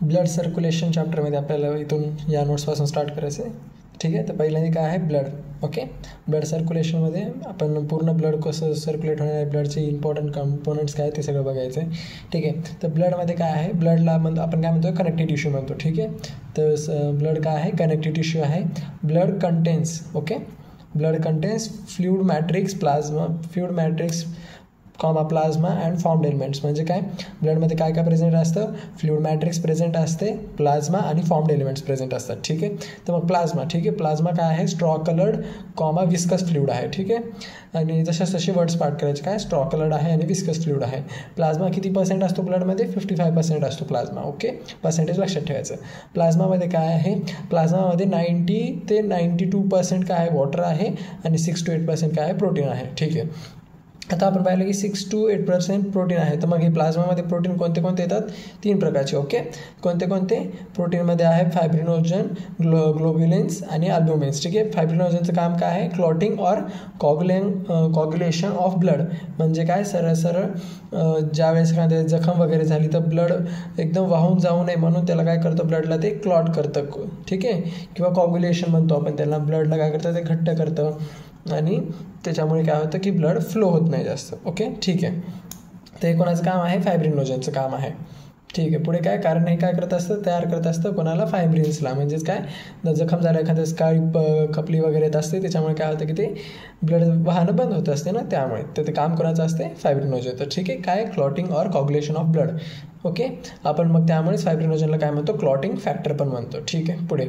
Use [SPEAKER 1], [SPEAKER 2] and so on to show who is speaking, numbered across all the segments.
[SPEAKER 1] Blood circulation चॅप्टरमध्ये आपल्याला इथून या नोट्सपासून स्टार्ट करायचं आहे. ठीक आहे, तर पहिल्यांदा काय आहे ब्लड. ओके, ब्लड सर्क्युलेशनमध्ये आपण पूर्ण ब्लड कसं सर्क्युलेट होणार आहे, ब्लडचे इम्पॉर्टंट कंपोनंट्स काय ते सगळं बघायचं आहे. ठीक आहे, तर ब्लडमध्ये काय आहे, ब्लडला आपण काय म्हणतो कनेक्टिव्ह टिश्यू म्हणतो. ठीक आहे, तर ब्लड काय आहे, कनेक्टिव्ह टिश्यू आहे. Blood contains, okay, blood contains fluid matrix plasma, fluid matrix plasma and formed elements. म्हणजे काय, ब्लडमध्ये काय काय प्रेझेंट असतं, फ्लुइड मॅट्रिक्स प्रेझेंट असते, प्लाझ्मा आणि फॉर्म्ड एलिमेंट्स प्रेझेंट असतात. ठीक आहे, तर मग प्लाझ्मा, ठीक आहे, प्लाझ्मा काय आहे, स्ट्रॉ कलर्ड विस्कस फ्लुइड आहे. ठीक आहे, आणि जसे वर्ड्स पार्ट करायचे, काय स्ट्रॉ कलर्ड आहे आणि विस्कस फ्लुइड आहे. प्लाझ्मा किती पर्सेंट असतो ब्लडमध्ये, 55% असतो प्लाझ्मा. ओके, पर्सेंटेज लक्षात ठेवायचं. प्लाझ्मामध्ये काय आहे, प्लाझ्मामध्ये 90 ते 92% काय आहे, वॉटर आहे आणि 6 to 8% काय आहे, प्रोटीन आहे. ठीक आहे, आता आपण पाहिलं की 6 to 8% प्रोटीन आहे. तर मग हे प्लाझ्मामध्ये प्रोटीन कोणते कोणते येतात, 3 प्रकारचे. ओके, कोणते कोणते, प्रोटीनमध्ये आहे फायब्रिनोजन, ग्लोब्युलिन्स आणि अल्ब्युमिन्स. ठीक आहे, फायब्रिनोजनचं काम काय आहे, clotting or coagulation of blood. म्हणजे काय, सरळ ज्यावेळेस एखाद्या जखम वगैरे झाली तर ब्लड एकदम वाहून जाऊ नये म्हणून त्याला काय करतं, ब्लडला ते क्लॉट करतं. ठीक आहे, किंवा कॉग्युलेशन म्हणतो आपण त्याला. ब्लडला काय करतं, ते घट्ट करतं आणि त्याच्यामुळे काय होतं की ब्लड फ्लो होत नाही जास्त. ओके, ठीक आहे, तर हे कोणाचं काम आहे, फायब्रिनोजनचं काम आहे. ठीक आहे, पुढे काय, कारण हे काय करत असतं, तयार करत असतं कोणाला, फायब्रिन्सला. म्हणजेच काय, जखम झाला एखाद्या स्काळी कपली वगैरे येत असते, त्याच्यामुळे काय होतं की ते ब्लड वाहनं बंद होत असते ना, त्यामुळे. तर ते काम कोणाचं असते, फायब्रिनोजन. तर ठीक आहे, काय, clotting or coagulation of blood. Okay, आपण मग त्यामुळेच फायब्रिनोजनला काय म्हणतो, क्लॉटिंग फॅक्टर पण म्हणतो. ठीक आहे, पुढे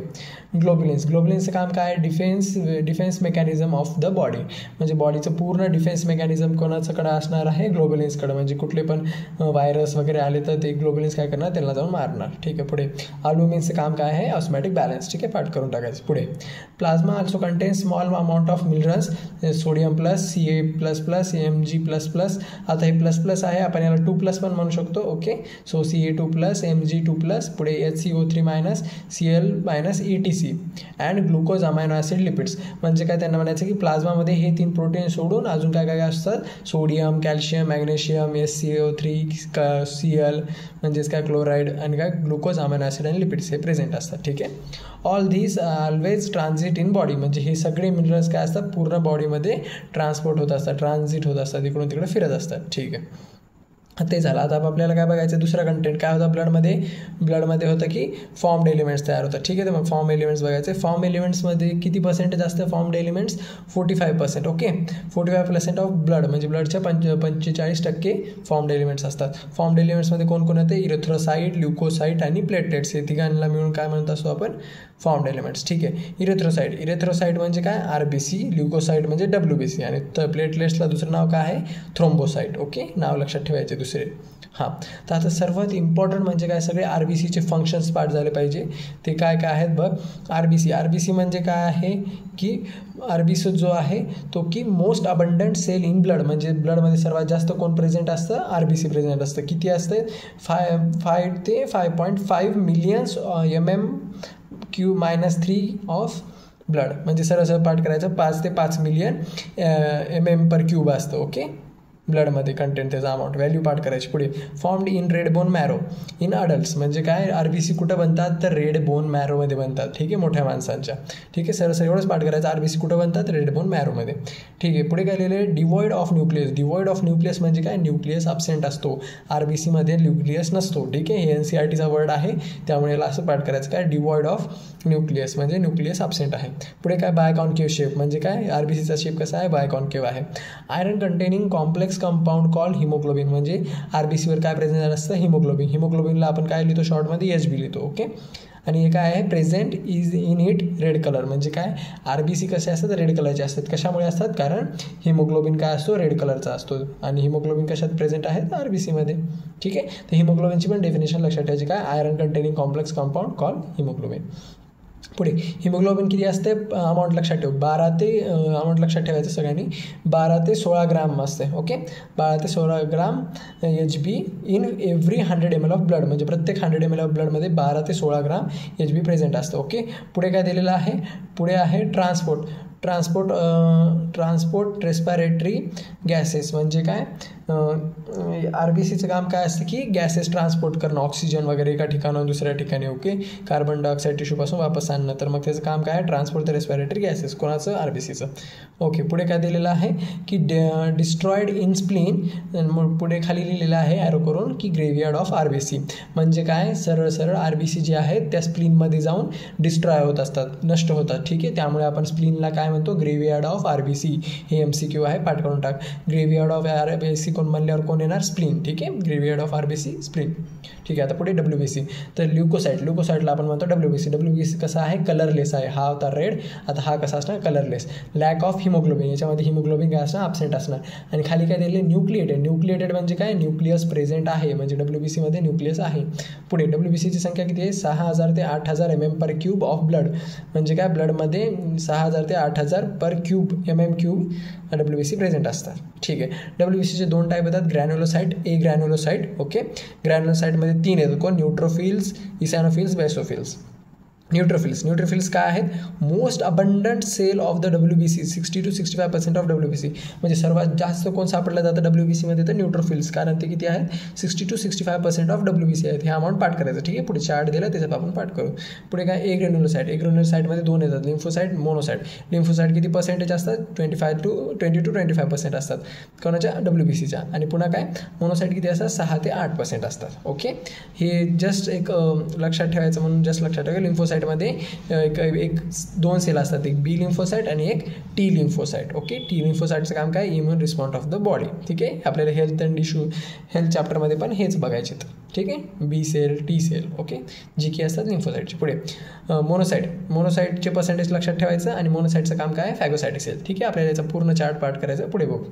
[SPEAKER 1] ग्लोब्युलिन्सचं काम काय आहे, defence mechanism of the body. म्हणजे बॉडीचं पूर्ण डिफेन्स मेकॅनिझम कोणाच्याकडे असणार आहे, ग्लोब्युलिन्सकडे. म्हणजे कुठले पण व्हायरस वगैरे आले तर ते ग्लोब्युलिन्स काय करणार, त्यांना जाऊन मारणार. ठीक आहे, पुढे अल्ब्युमिनचं काम काय आहे, ऑस्मॅटिक बॅलन्स. ठीक आहे, पाठ करून टाकायचं. पुढे plasma also contains small amount of minerals, sodium plus, Ca++, Mg++. आता हे प्लस आहे, आपण याला 2+ पण म्हणू शकतो. ओके, सो Ca2+, Mg2+, पुढे HCO3-, Cl- ETC and glucose, amino acid, lipids. म्हणजे काय, त्यांना म्हणायचं की प्लाझ्मामध्ये हे 3 प्रोटीन सोडून अजून काय काय असतात, sodium, calcium, magnesium, SCO3, Cl म्हणजेच काय, क्लोराईड आणि काय, ग्लुकोज, अमायनो ॲसिड आणि लिपिड्स हे प्रेझेंट असतात. ठीक आहे, all this always transit in body. म्हणजे हे सगळे मिनरल्स काय असतात, पूर्ण बॉडीमध्ये ट्रान्सपोर्ट होत असतात, ट्रान्झिट होत असतात, इकडून तिकडे फिरत असतात. ठीक आहे, ते झालं. आता आपल्याला काय बघायचं, दुसरा कंटेंट काय होता ब्लडमध्ये होतं की फॉर्म्ड एलिमेंट्स तयार होतात. ठीक आहे, तर मग फॉर्म एलिमेंट्स बघायचे. फॉर्म एलिमेंट्समध्ये किती पर्सेंटेज असतं formed elements, 45%. Okay, 45% of blood, म्हणजे ब्लडच्या 45% फॉर्म्ड एलिमेंट्स असतात. फॉर्म्ड एलिमेंट्समध्ये कोण कोण येते, इरेथ्रोसाईट, ल्युकोसाईट आणि प्लेटलेट्स. हे तिघांना मिळून काय म्हणत असतो आपण, फॉर्म्ड एलिमेंट्स. ठीक आहे, इरेथ्रोसाईट म्हणजे काय, RBC, ल्युकोसाईट म्हणजे WBC आणि प्लेटलेट्सला दुसरं नाव काय आहे, थ्रोम्बोसाईट. ओके, नाव लक्षात ठेवायचे दुसरे. हां, तर आता सर्वात इम्पॉर्टंट म्हणजे काय, सगळे RBCचे फंक्शन्स पाठ झाले पाहिजे. ते काय काय आहेत बघ, RBC म्हणजे काय आहे की RBC जो आहे तो की most abundant cell in blood. म्हणजे ब्लडमध्ये सर्वात जास्त कोण प्रेझेंट असतं, RBC प्रेझेंट असतं. किती असते, 5 ते 5.5 मिलियन्स mm³ ऑफ ब्लड. म्हणजे सरळ पाठ करायचं, 5 ते 5 मिलियन mm/³ असतं. ओके, ब्लडमध्ये कंटेंट, त्याचा अमाऊंट, व्हॅल्यू पाठ करायची. पुढे formed in red bone marrow in adults. म्हणजे काय, RBC कुठं बनतात, तर रेड बोन मॅरोमध्ये बनतात. ठीक आहे, मोठ्या माणसांच्या. ठीक आहे, सरळ एवढंच पाठ करायचं, RBC कुठं बनतात, रेड बोन मॅरोमध्ये. ठीक आहे, पुढे काय लिहिलं आहे, डिवॉइड ऑफ न्यूक्लियस म्हणजे काय, न्यूक्लियस अब्सेंट असतो, RBCमध्ये न्यूक्लियस नसतो. ठीक आहे, हे NCERTचा वर्ड आहे, त्यामुळे याला असं पाठ करायचं, काय, डिवॉइड ऑफ न्यूक्लियस म्हणजे न्यूक्लियस अब्सेंट आहे. पुढे काय, बायकॉन्केव्ह शेप. म्हणजे काय, RBCचा शेप कसा आहे, बायकॉन्केव्ह आहे. Iron containing complex compound call haemoglobin. म्हणजे RBCवर काय प्रेझेंट असतं, हिमोग्लोबिनला आपण काय लिहितो, शॉर्टमध्ये HB लिहितो. ओके, आणि हे काय आहे, present is in it red colour. म्हणजे काय, RBC कसे असतात, रेड कलरचे असतात. कशामुळे असतात, कारण हिमोग्लोबिन काय असतो, रेड कलरचा असतो. आणि हिमोग्लोबिन कशात प्रेझेंट आहेत, RBCमध्ये. ठीक आहे, तर हिमोग्लोबिनची पण डेफिनेशन लक्षात ठेवायची, काय, iron containing complex compound call haemoglobin. पुढे हिमोग्लोबिन किती असते, अमाऊंट लक्षात ठेव, अमाऊंट लक्षात ठेवायचं सगळ्यांनी, 12 ते 16 ग्राम असते. ओके, 12 ते 16 ग्राम HB in every 100 ml of blood. म्हणजे प्रत्येक 100 ml ऑफ ब्लडमध्ये 12 ते 16 ग्राम HB प्रेझेंट असतं. ओके, पुढे काय दिलेलं आहे, पुढे आहे ट्रान्सपोर्ट. ट्रान्सपोर्ट रेस्पिरेटरी गॅसेस म्हणजे काय, RBCचं काम काय असतं की गॅसेस ट्रान्सपोर्ट करणं, ऑक्सिजन वगैरे एका ठिकाणाहून दुसऱ्या ठिकाणी, ओके, कार्बन डायऑक्साईड टिश्यूपासून वापस आणणं. तर मग त्याचं काम काय, ट्रान्सपोर्ट द रेस्पिरेटरी गॅसेस, कोणाचं, RBCचं. ओके, पुढे काय दिलेलं आहे की डिस्ट्रॉयड इन स्प्लीन, पुढे खाली लिहिलेलं आहे ॲरो करून की ग्रेव्हयार्ड ऑफ RBC म्हणजे काय, सरळ सरळ RBC जे आहेत त्या स्प्लीनमध्ये जाऊन डिस्ट्रॉय होत असतात, नष्ट होतात. ठीक आहे, त्यामुळे आपण स्प्लीनला काय म्हणतो, ग्रेव्हयार्ड ऑफ RBC. हे MCQ आहे, पाठ करून टाक. ग्रेव्हयार्ड ऑफ RBC कोण म्हणल्यावर कोण येणार, स्प्लीन. ठीक आहे, ग्रेव्हयार्ड ऑफ RBC स्प्लीन. ठीक आहे, आता पुढे WBC. तर ल्युकोसाईटला आपण म्हणतो WBC कसा आहे, कलरलेस आहे. हा होता रेड, आता हा कसा असणार, कलरलेस. लॅक ऑफ हिमोग्लोबिन, याच्यामध्ये हिमोग्लोबिन काय असणार, ॲब्सेंट असणार. आणि खाली काय दिले, न्यूक्लिएटेड म्हणजे काय, न्यूक्लियस प्रेझेंट आहे, म्हणजे WBCमध्ये न्यूक्लियस आहे. पुढे WBCची संख्या किती आहे, 6000 ते 8000 mm/क्यूब ऑफ ब्लड, म्हणजे काय, ब्लडमध्ये 6000 ते 8000 mm³ WBC प्रेझेंट असतात. ठीक आहे, WBCचे 2 टाईप येतात, ग्रॅन्युलोसाईट, ए ग्रॅन्युलोसाईट. ओके, ग्रॅन्युलोसाईटमध्ये 3 येतात, कोण, न्यूट्रोफिल्स, इसॅनोफिल्स, बेसोफिल्स. न्यूट्रोफिल्स काय आहेत, most abundant cell of the WBC, 60 to 65% of WBC, म्हणजे सर्वात जास्त कोण सापडलं जातं WBCमध्ये, तर न्यूट्रोफिल्स, कारण ते किती आहेत, 60 to 65% ऑफ WBC आहेत. हे अमाऊंट पाठ करायचं. ठीक आहे, पुढे चार्ट दिला त्याच्यात आपण पाठ करू. पुढे काय, ए ग्रॅन्युलोसाईटमध्ये 2 येतात, लिम्फोसाईट, मोनोसाईट. लिम्फोसाईट किती पर्सेंटेज असतात, 20 to 25% असतात कोणाच्या, WBCच्या. आणि पुन्हा काय, मोनोसाईट किती असतात, 6 ते 8% असतात. ओके, हे जस्ट एक लक्षात ठेवायचं म्हणून जस्ट लक्षात ठेवा. लिम्फोसाईट मध्ये एक 2 सेल असतात, एक B लिम्फोसाईट आणि एक T लिम्फोसाईट. ओके, T लिम्फोसाईटचं काम काय, immune response of the body. ठीक आहे, आपल्याला हेल्थ चॅप्टरमध्ये पण हेच बघायचे. ठीक आहे, B cell, T cell, okay, जी की असतात लिम्फोसाईटचे. पुढे मोनोसाईटचे पर्सेंटेज लक्षात ठेवायचं, आणि मोनोसाईटचं काम काय, फॅगोसायटिक सेल. ठीक आहे, आपल्याला याचा पूर्ण चार्ट पाठ करायचा. पुढे बघू.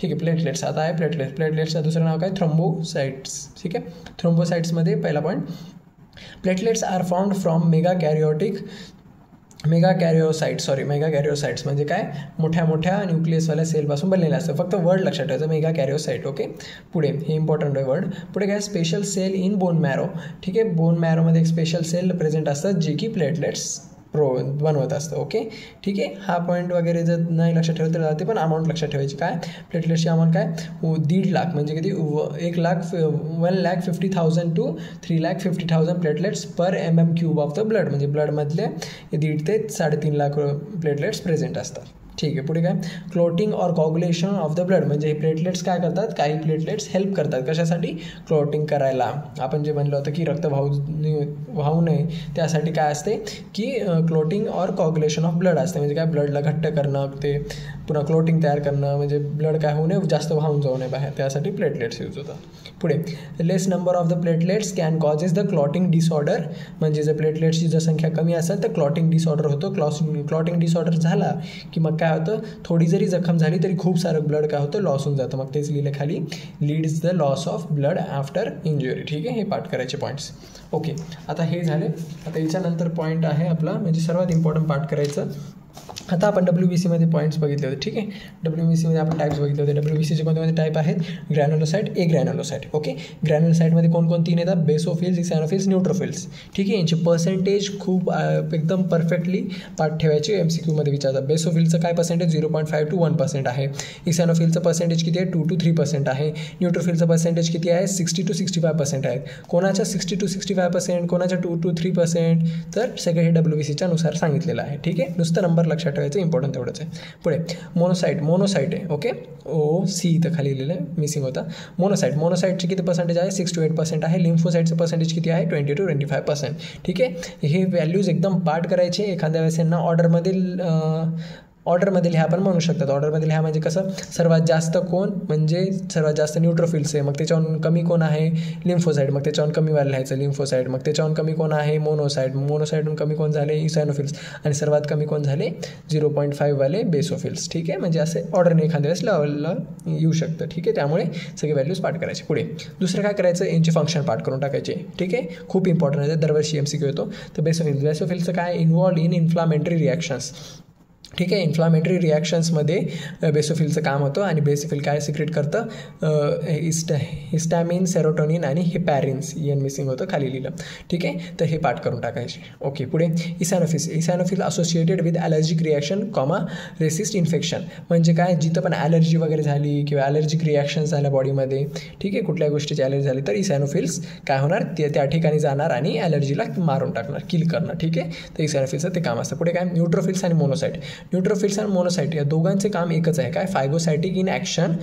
[SPEAKER 1] ठीक आहे, प्लेटलेट्स. आता आहे प्लेटलेट्सचं दुसरं नाव काय, थ्रोम्बोसाइट्स. ठीक आहे, थ्रोम्बोसाइट्समध्ये पहिला point, platelets are found from megakaryocytes म्हणजे काय, मोठ्या न्यूक्लियसवाल्या सेलपासून बनलेलं असतं. फक्त वर्ड लक्षात ठेवायचं, मेगाकॅरिओसाइट. ओके, पुढे हे इम्पॉर्टंट आहे वर्ड. पुढे काय, special cell in bone marrow. ठीक आहे, बोन मॅरोमध्ये एक स्पेशल सेल प्रेझेंट असतात जे की प्लेटलेट्स बनवत असतं. ओके, ठीक आहे, हा पॉईंट वगैरे जर नाही लक्षात ठेवलं तर जाते, पण अमाऊंट लक्षात ठेवायची. काय, प्लेटलेट्सची अमाऊंट काय, 1.5 लाख म्हणजे किती, 1,50,000 to 3,50,000 platelets per MM³ of the blood, म्हणजे ब्लडमधले 1.5 ते 3.5 लाख प्लेटलेट्स प्रेझेंट असतात. ठीक आहे, पुढे काय, क्लोटिंग और कॉग्युलेशन ऑफ द ब्लड, म्हणजे हे प्लेटलेट्स काय करतात, काही प्लेटलेट्स हेल्प करतात कशासाठी, क्लोटिंग करायला. आपण जे म्हणलं होतं की रक्त वाहू नये, त्यासाठी काय असते की क्लोटिंग और कॉग्युलेशन ऑफ ब्लड असते, म्हणजे काय, ब्लडला घट्ट करणं, ते पुन्हा क्लोटिंग तयार करणं, म्हणजे ब्लड काय होऊ नये, जास्त वाहून जाऊ नये बाहेर, त्यासाठी प्लेटलेट्स यूज होतात. पुढे, less number of the platelets can causes the clotting disorder, म्हणजे जर प्लेटलेट्सची जर संख्या कमी असेल तर क्लॉटिंग डिसऑर्डर होतो. क्लॉटिंग डिसऑर्डर झाला की मग काय होतं, थोडी जरी जखम झाली तरी खूप सारं ब्लड काय होतं, लॉस होऊन जातं. मग तेच लिहिलं खाली, leads the loss of blood after injury. ठीक आहे, हे पाठ करायचे पॉईंट्स. ओके, आता हे झाले. आता याच्यानंतर पॉईंट आहे आपला, म्हणजे सर्वात इम्पॉर्टंट पाठ करायचं. आता आपण WBCमध्ये पॉईंट्स बघितले होते. ठीक आहे, WBCमध्ये आपण टाईप्स बघितले होते. WBCचे कोणते टाईप आहेत, ग्रॅन्युलोसाईट, ए ग्रॅन्युलोसाईट. ओके, ग्रॅन्युलोसाईटमध्ये कोण 3 येतात, बेसोफिल्स, इसॅनोफिल्स, न्यूट्रोफिल्स. ठीक आहे, यांची पर्सेंटेज खूप एकदम परफेक्टली पाठ ठेवायची, MCQमध्ये विचारतात. बेसोफिलचं काय पर्सेंटेज, 0.5 to 1% आहे. इसॅनोफिलचं पर्सेंटेज किती आहे, 2 to 3% आहे. न्यूट्रोफिलचं पर्सेंटेज किती आहे, 60 to 65% आहेत. कोणाच्या 60 to 65%, कोणाच्या 2 to 3%, तर सगळे हे WBCच्या नुसार सांगितलेलं आहे. ठीक आहे, नुसतं नंबर लक्षात ठेवायचं, इम्पॉर्टंट तेवढंच आहे. पुढे मोनोसाईट आहे. ओके, OC इथं खाली लिहिलं आहे, मिसिंग होता. मोनोसाईटचे किती पर्सेंटेज आहे, 6 to 8% आहे. लिम्फोसाईटचं पर्सेंटेज किती आहे, 20 to 25%. ठीक आहे, हे व्हॅल्यूज एकदम पाठ करायचे. एखाद्या वेळेस यांना ऑर्डरमध्ये लिहा पण म्हणू शकतात. ऑर्डरमध्ये लिहा म्हणजे कसं, सर्वात जास्त कोण, म्हणजे सर्वात जास्त न्यूट्रोफिल्स आहे, मग त्याच्याहून कमी कोण आहे, लिम्फोसाईट, मग त्याच्याहून कमी वाले लिहायचं लिम्फोसाईट, मग त्याच्याहून कमी कोण आहे, मोनोसाईटहून कमी कोण झाले, इसॅनोफिल्स, आणि सर्वात कमी कोण झाले, 0.5 वाले बेसोफिल्स. ठीक आहे, म्हणजे असे ऑर्डरने एखाद्या वेळेस लेवलला येऊ शकतं. ठीक आहे, त्यामुळे सगळे व्हॅल्यूज पाठ करायचे. पुढे दुसरं काय करायचं, यांचे फंक्शन पाठ करून टाकायचे. ठीक आहे, खूप इम्पॉर्टंट आहे, दरवर्षी MCQ येतो. तर बेसोफिल्सचं काय, इन्व्हॉल्ड इन इन्फ्लामेटरी रिॲक्शन्स, ठीक आहे. इन्फ्लामेटरी रिॲक्शन्समध्ये बेसोफिलचं काम होतं आणि बेसोफिल काय सिक्रेट करतं, हिस्टॅमिन, सेरोटोनिन आणि हिपॅरिन्स, मिसिंग होतं खाली लिहिलं. ठीक आहे. तर हे पाठ करून टाकायचे. ओके. पुढे eosinophil associated with allergic reaction resist infection. म्हणजे काय, जिथं पण ॲलर्जी वगैरे झाली किंवा ॲलर्जिक रिॲक्शन्स झाल्या बॉडीमध्ये, ठीक आहे, कुठल्या गोष्टीची ॲलर्जी झाली तर इसॅनोफिल्स काय होणार, त्या ठिकाणी जाणार आणि ॲलर्जीला मारून टाकणार, किल करणार. ठीक आहे. तर इसॅनोफिल्सचं ते काम असतं. पुढे काय, न्यूट्रोफिल्स आणि मोनोसाइट. न्यूट्रोफिल्स आणि मोनोसाइट या दोघांचे काम एकच आहे, काय, phagocytic in action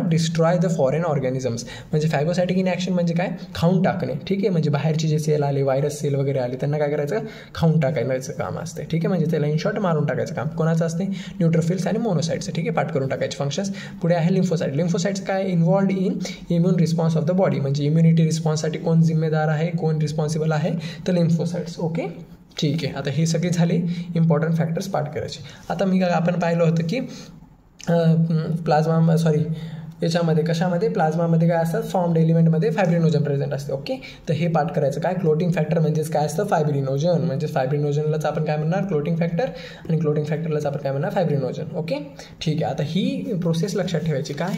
[SPEAKER 1] destroy the foreign organisms. म्हणजे फायगोसायटिक इन ॲक्शन म्हणजे काय, खाऊन टाकणे. ठीक आहे. म्हणजे बाहेरचे जे सेल आले, व्हायरस सेल वगैरे आले, त्यांना काय करायचं, खाऊन टाकायचं काम असते. ठीक आहे. म्हणजे त्याला इन शॉर्ट मारून टाकायचं काम कोणाचं असते, न्यूट्रोफिल्स आणि मोनोसाइट्सचं. ठीक आहे. पाठ करून टाकायचे फंक्शन्स. पुढे आहे लिम्फोसाइट. लिम्फोसाइट्स काय, involved in immune response of the body. म्हणजे इम्युनिटी रिस्पॉन्ससाठी कोण जिम्मेदार आहे, कोण रिस्पॉन्सिबल आहे, तर लिम्फोसाइट्स. ओके. ठीक आहे. आता हे सगळे झाले इम्पॉर्टंट फॅक्टर्स पाठ करायचे. आता आपण पाहिलं होतं की याच्यामध्ये कशामध्ये, प्लाझ्मामध्ये काय असतात, फॉर्म्ड एलिमेंटमध्ये फायब्रिनोजन प्रेझेंट असते. ओके. तर हे पाठ करायचं. काय, क्लोटिंग फॅक्टर म्हणजेच काय असतं, फायब्रिनोजन. म्हणजे फायब्रिनोजनलाच आपण काय म्हणणार, क्लोटिंग फॅक्टर, आणि क्लोटिंग फॅक्टरलाच आपण काय म्हणणार, फायब्रिनोजन. ओके. ठीक आहे. आता ही प्रोसेस लक्षात ठेवायची. काय,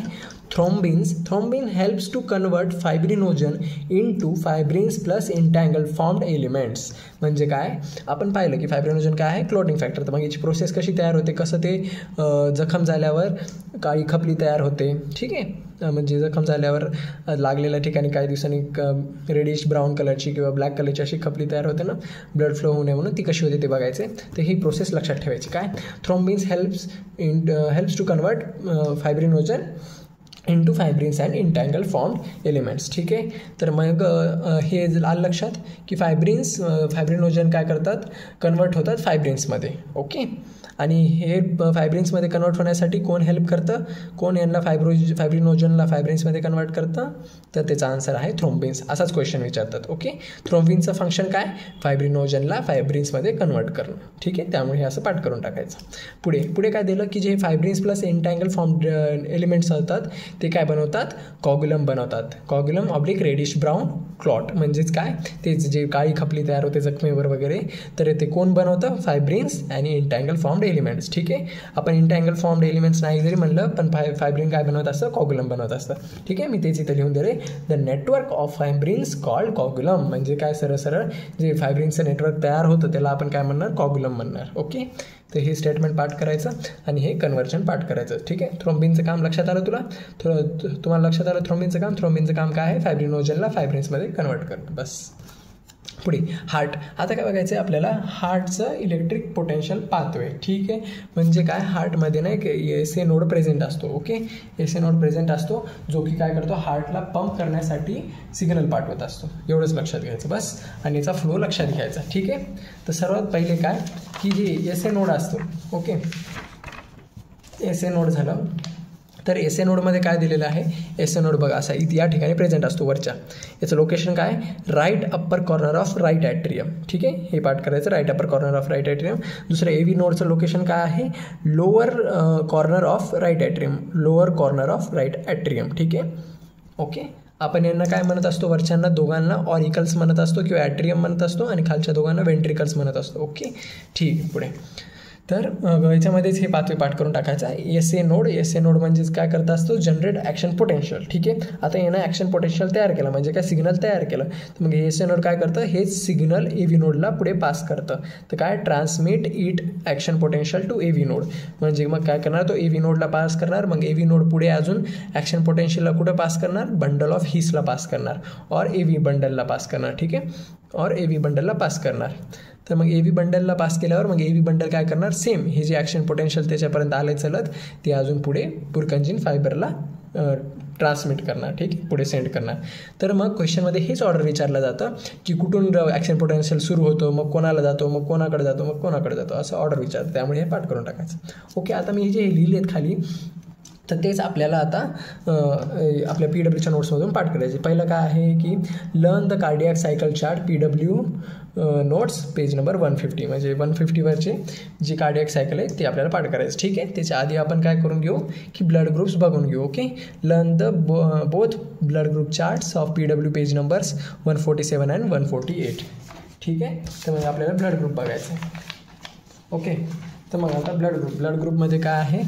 [SPEAKER 1] thrombin helps to convert fibrinogen into fibrins plus entangle formed elements. म्हणजे काय, आपण पाहिलं की फायब्रिनोजन काय आहे, क्लोटिंग फॅक्टर. तर मग याची प्रोसेस कशी तयार होते, कसं ते जखम झाल्यावर काळी खपली तयार होते. ठीक आहे. म्हणजे जखम झाल्यावर लागलेल्या ठिकाणी काही दिवसांनी रेडिश ब्राऊन कलरची किंवा ब्लॅक कलरची अशी खपली तयार होते ना, ब्लड फ्लो होऊ नये म्हणून, ती कशी होते ते बघायचे. तर ही प्रोसेस लक्षात ठेवायची. काय, thrombins helps to convert fibrinogen into fibrins and entangle formed elements. ठीक आहे. तर मग हे आलं लक्षात की फायब्रिनोजन काय करतात, कन्वर्ट होतात फायब्रिन्समध्ये. ओके. आणि हे फायब्रिन्समध्ये कन्वर्ट होण्यासाठी कोण हेल्प करतं, कोण यांना फायब्रिनोजनला फायब्रिन्समध्ये कन्वर्ट करतं, तर त्याचा आन्सर आहे थ्रोम्बिन्स. असाच क्वेश्चन विचारतात. ओके. थ्रोम्बिन्सचं फंक्शन काय, फायब्रिनोजनला फायब्रिन्समध्ये कन्वर्ट करणं. ठीक आहे. त्यामुळे हे असं पाठ करून टाकायचं. पुढे काय दिलं की जे फायब्रिन्स प्लस इंटँगल फॉर्म एलिमेंट्स होतात ते काय बनवतात, कॉग्युलम बनवतात. कॉग्युलम ऑब्लिक रेडिश ब्राऊन क्लॉट. म्हणजेच काय, ते जे काळी खपली तयार होते जखमेवर वगैरे, तर ते कोण बनवतं, फायब्रिन्स आणि इंटँगल फॉर्म्ड एलिमेंट्स. ठीक आहे. आपण इंटँगल फॉर्म्ड एलिमेंट्स नाही जरी म्हणलं, पण फायब्रिन काय बनवत असतं, कॉग्युलम बनवत असतं. ठीक आहे. मी तेच इथं लिहून दिले, द नेटवर्क ऑफ फायब्रिन्स कॉल्ड कॉग्युलम. म्हणजे काय, सरळ जे फायब्रिन्सचं नेटवर्क तयार होतं त्याला आपण काय म्हणणार, कॉग्युलम म्हणणार. ओके. तर हे स्टेटमेंट पाठ करायचं आणि हे कन्व्हर्जन पाठ करायचं. ठीक आहे. थ्रोम्बिनचं काम लक्षात आलं तुम्हाला लक्षात आलं थ्रोम्बिनचं काम काय आहे, फायब्रिनोजनला फायब्रिन्समध्ये कन्वर्ट करणं. बस. पुढे हार्ट. आता काय बघायचं आहे आपल्याला, हार्टचं इलेक्ट्रिक पोटेन्शियल पाथवे. ठीक आहे. म्हणजे काय, हार्टमध्ये ना एक एस ए नोड प्रेझेंट असतो. Okay. S A node present असतो जो की काय करतो, हार्टला पंप करण्यासाठी सिग्नल पाठवत असतो. एवढंच लक्षात घ्यायचं बस. आणि याचा फ्लो लक्षात घ्यायचा. ठीक आहे. तर सर्वात पहिले काय की जे एस ए नोड असतो, ओके, एस ए नोड झालं. तर एस ए नोडमध्ये काय दिलेलं आहे, एस ए नोड बघा असा या ठिकाणी प्रेझेंट असतो वरच्या. याचं लोकेशन काय, right upper corner of right atrium. ठीक आहे. हे पाठ करायचं, right upper corner of right atrium. दुसरं ए व्ही नोडचं लोकेशन काय आहे, lower corner of right atrium. Lower corner of right atrium. ठीक आहे. ओके. आपण यांना काय म्हणत असतो, वरच्यांना दोघांना ऑरिकल्स म्हणत असतो किंवा ॲट्रियम म्हणत असतो आणि खालच्या दोघांना वेंट्रिकल्स म्हणत असतो. ओके. ठीक आहे. पुढे तर याच्यामध्येच हे पाथवे पाठ करून टाकायचा. एस ए नोड म्हणजेच काय करत असतो, जनरेट ॲक्शन पोटेन्शियल. ठीक आहे. आता यानं ॲक्शन पोटेन्शियल तयार केलं म्हणजे काय, सिग्नल तयार केलं. तर मग एस ए नोड काय करतं, हेच सिग्नल ए व्ही नोडला पुढे पास करतं. तर काय, transmit it action potential to A V node. म्हणजे मग काय करणार, तो ए व्ही नोडला पास करणार. मग ए व्ही नोड पुढे अजून ॲक्शन पोटेन्शियलला कुठं पास करणार, बंडल ऑफ हीसला पास करणार, और ए व्ही बंडलला पास करणार. ठीक आहे. और ए व्ही बंडलला पास करणार. तर मग ए व्ही बंडलला पास केल्यावर मग ए व्ही बंडल काय करणार, सेम हे जे ॲक्शन पोटेन्शियल त्याच्यापर्यंत आले चलत ते अजून पुढे पुरकंजिन फायबरला ट्रान्समिट करणार. ठीक आहे. पुढे सेंड करणार. तर मग क्वेश्चनमध्ये हेच ऑर्डर विचारलं जातं की कुठून ॲक्शन पोटेन्शियल सुरू होतो, मग कोणाला जातो, मग कोणाकडे जातो, मग कोणाकडे जातो, असं ऑर्डर विचारतं. त्यामुळे हे पाठ करून टाकायचं. ओके. आता मी जे लिहिलेत खाली, तर तेच आपल्याला आता आपल्या PWच्या नोट्समधून पाठ करायचे. पहिलं काय आहे की learn the cardiac cycle chart PW notes page number 150. म्हणजे 150वरचे जी कार्डियक सायकल आहे ते आपल्याला पाठ करायचं. ठीक आहे. त्याच्या आधी आपण काय करून घेऊ की ब्लड ग्रुप्स बघून घेऊ. Okay. Learn the both blood group charts of PW page numbers 147 and 148. ठीक आहे. तर मग आपल्याला ब्लड ग्रुप बघायचं आहे. ओके. तर मग आता ब्लड ग्रुपमध्ये काय आहे,